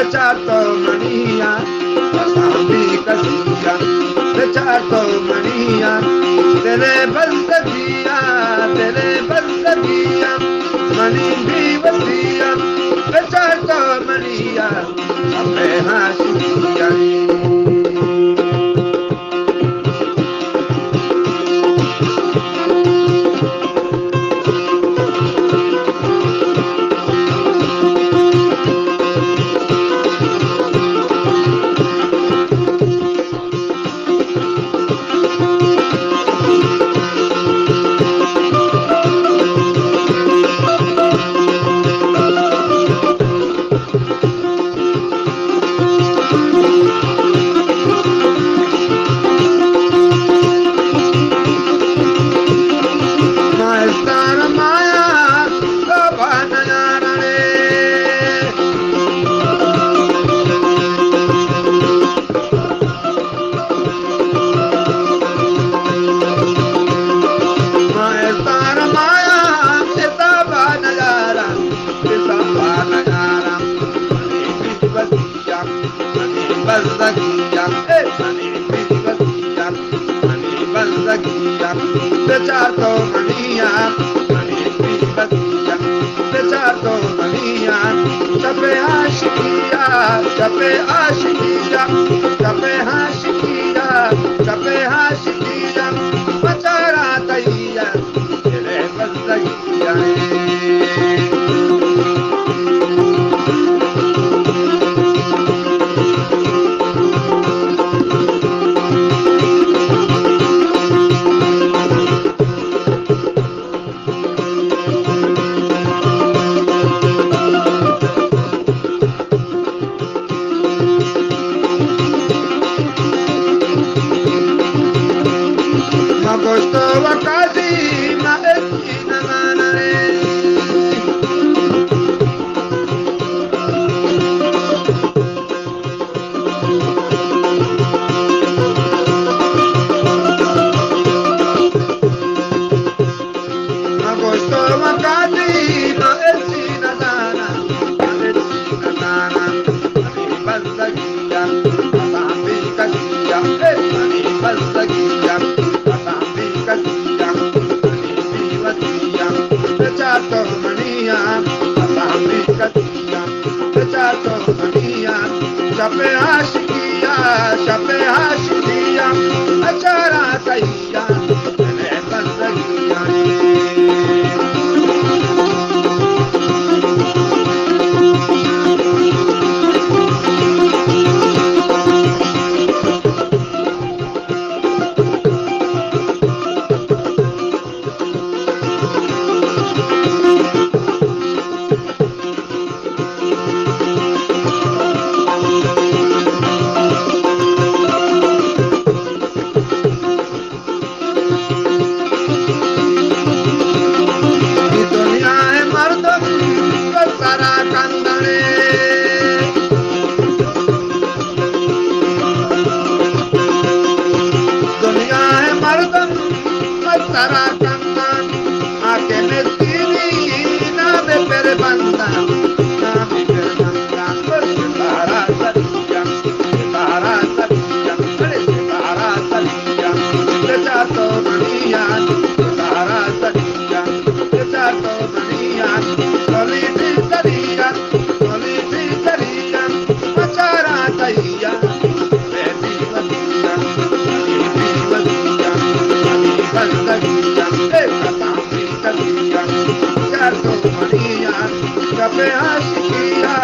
Bechato manía, Asami Kasiya, Bechato manía, Tere Baldagiya, Mani Vivasiya, Bechato manía, Ape Hashiya. Bechato manía, Mani Vivasiya, Bechato manía, Chape Hashiya, Chape Hashiya, Chape Hashiya, Chape Hashiya, Machara Taiya, Tere Baldagiya. Agosto wakati maesina manare, Agosto wakati maesina sana, Mani Baldagiya, Asami Kasiya, Mani Baldagiya. Bechato manía, Asami Kasiya, Bechato manía, Chape Hashiya, Chape Hashiya, Achara Taiya, Tere Baldagiya. Chape Hashiya,